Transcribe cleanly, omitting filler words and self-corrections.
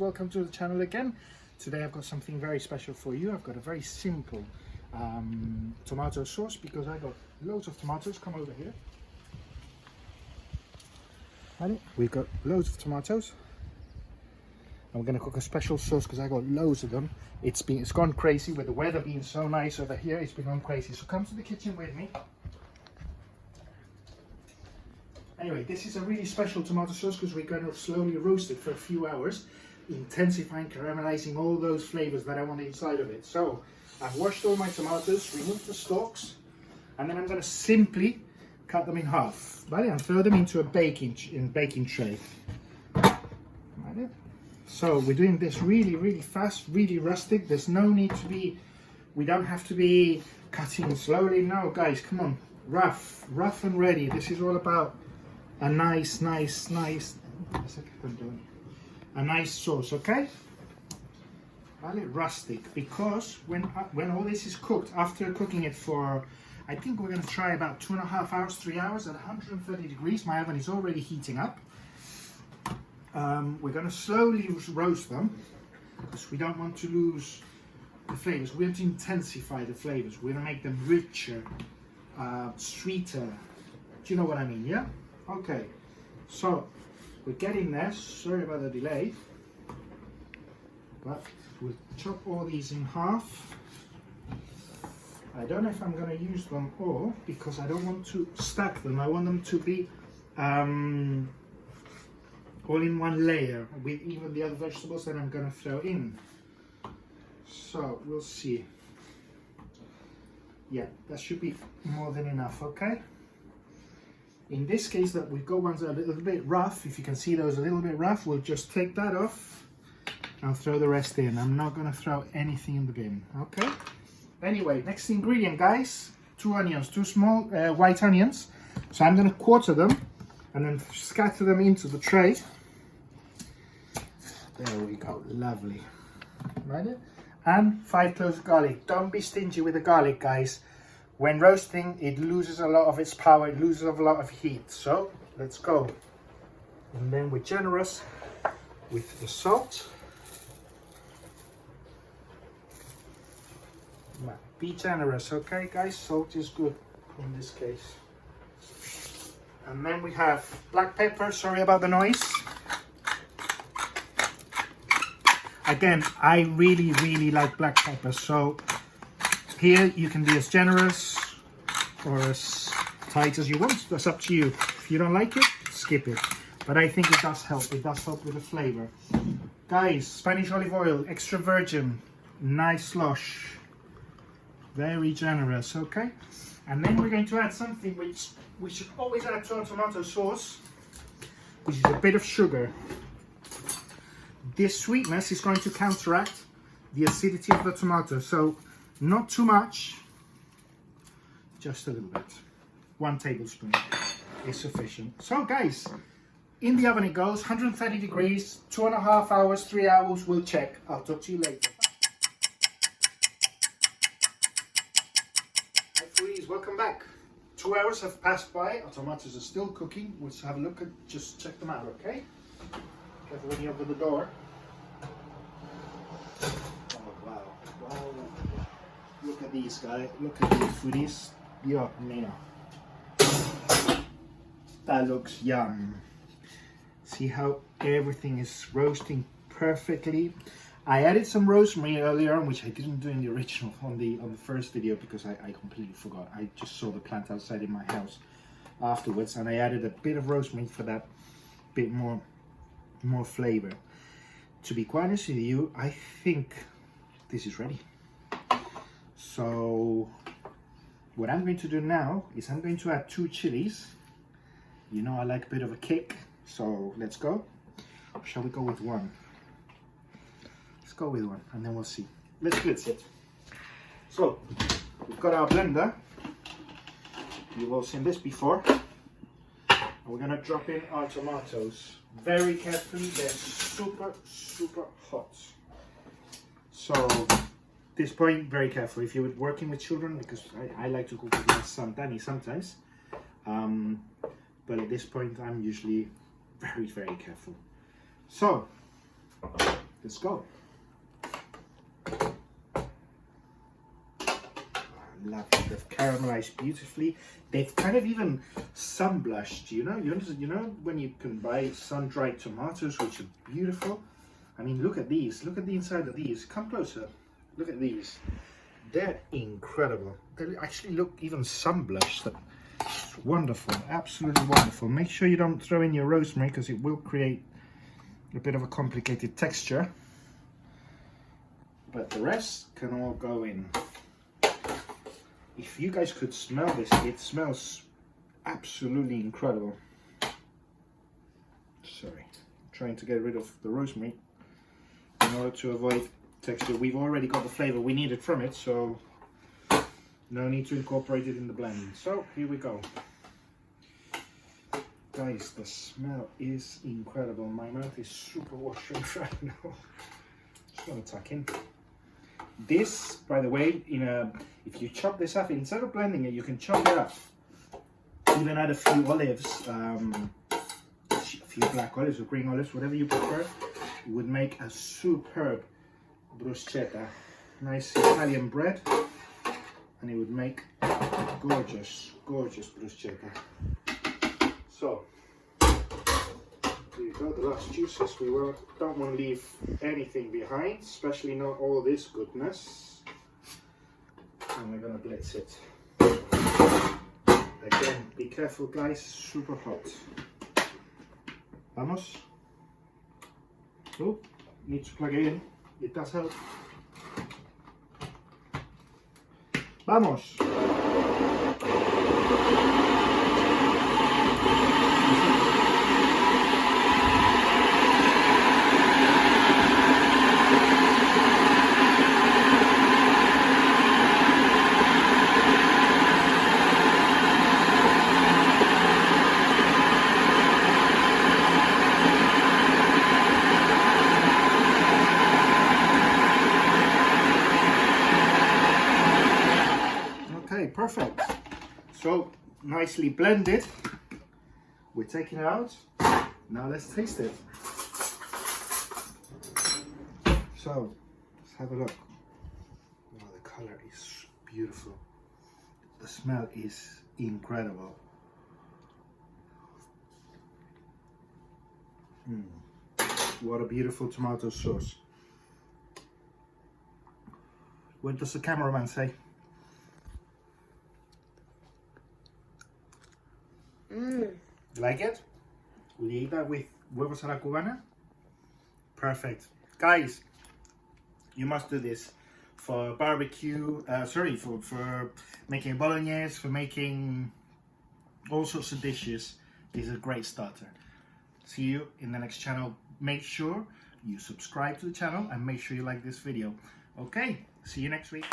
welcome to the channel again. Today I've got something very special for you. I've got a very simple tomato sauce because I got loads of tomatoes. Come over here. Ready? We've got loads of tomatoes and we're going to cook a special sauce because I got loads of them. It's gone crazy with the weather being so nice over here. It's been gone crazy, so come to the kitchen with me. Anyway, this is a really special tomato sauce because we're going to slowly roast it for a few hours, intensifying, caramelizing all those flavors that I want inside of it. So I've washed all my tomatoes, removed the stalks, and then I'm going to simply cut them in half, right, and throw them into a baking tray. Right. So we're doing this really fast, really rustic. There's no need to be, we don't have to be cutting slowly. No, guys, come on, rough and ready. This is all about a nice sauce, okay? Vale, rustic, because when all this is cooked, after cooking it for, I think we're going to try about 2.5 hours, 3 hours at 130 degrees. My oven is already heating up. We're going to slowly roast them because we don't want to lose the flavors. We want to intensify the flavors. We're going to make them richer, sweeter. Do you know what I mean? Yeah. Okay, so we're getting there. Sorry about the delay, but we'll chop all these in half. I don't know if I'm going to use them all because I don't want to stack them. I want them to be all in one layer with even the other vegetables that I'm going to throw in. So we'll see. Yeah, that should be more than enough, okay? In this case, that we've got ones that are a little bit rough. If you can see those a little bit rough, we'll just take that off and throw the rest in. I'm not going to throw anything in the bin, okay? Anyway, next ingredient, guys, 2 onions, 2 small white onions. So I'm going to quarter them and then scatter them into the tray. There we go, lovely. Right? And 5 cloves of garlic. Don't be stingy with the garlic, guys. When roasting, it loses a lot of its power, it loses a lot of heat. So let's go. And then we're generous with the salt. Be generous, okay, guys? Salt is good in this case. And then we have black pepper. Sorry about the noise. Again, I really like black pepper. So here you can be as generous or as tight as you want. That's up to you. If you don't like it, skip it. But I think it does help. It does help with the flavor. Guys, Spanish olive oil, extra virgin, nice slosh. Very generous, okay? And then we're going to add something which we should always add to our tomato sauce, which is a bit of sugar. This sweetness is going to counteract the acidity of the tomato. So not too much, just a little bit. 1 tablespoon is sufficient. So guys, in the oven it goes, 130 degrees, 2.5 hours, 3 hours, we'll check. I'll talk to you later. Hi Foodies, welcome back. 2 hours have passed by, our tomatoes are still cooking. Let's have a look at, just check them out, okay? Careful when you open the door. Wow. Look at these, guys. Look at these Foodies. Dios mío. That looks yum. See how everything is roasting perfectly. I added some rosemary earlier on, which I didn't do in the original, on the first video, because I completely forgot. I just saw the plant outside in my house afterwards, and I added a bit of rosemary for that bit more flavor. To be quite honest with you, I think this is ready. So what I'm going to do now is I'm going to add 2 chilies. You know I like a bit of a kick, so let's go. Shall we go with 1? Let's go with 1 and then we'll see. Let's blitz it. So we've got our blender. You've all seen this before. And we're going to drop in our tomatoes. Very carefully, they're super hot. So this point, very careful if you're working with children, because I like to cook with my son Danny sometimes. But at this point I'm usually very careful. So let's go. Love it. They've caramelized beautifully. They've kind of even sun blushed, you know? You know when you can buy sun-dried tomatoes, which are beautiful? I mean, look at these. Look at the inside of these. Come closer. Look at these. They're incredible. They actually look even sun blushed. It's wonderful. Absolutely wonderful. Make sure you don't throw in your rosemary because it will create a bit of a complicated texture. But the rest can all go in. If you guys could smell this, it smells absolutely incredible. Sorry, I'm trying to get rid of the rosemary in order to avoid texture. We've already got the flavor we needed from it, so no need to incorporate it in the blend. So here we go. Guys, the smell is incredible. My mouth is super watering right now. Just want to tuck in. This, by the way, if you chop this up, instead of blending it, you can chop it up. Even add a few olives, a few black olives or green olives, whatever you prefer. It would make a superb bruschetta. Nice Italian bread, and it would make gorgeous, gorgeous bruschetta. So, there you go, the last juices. We don't want to leave anything behind, especially not all this goodness. And we're going to blitz it. Again, be careful guys, super hot. Vamos. Oh, need to plug it in. It does help. Vamos. Okay, perfect. So nicely blended. We're taking it out. Now let's taste it. So let's have a look. Wow, the color is beautiful. The smell is incredible. What a beautiful tomato sauce. What does the cameraman say? You like it? Will you eat that with huevos a la cubana? Perfect. Guys, you must do this for barbecue, for making bolognese, for making all sorts of dishes. This is a great starter. See you in the next channel. Make sure you subscribe to the channel and make sure you like this video. Okay, see you next week.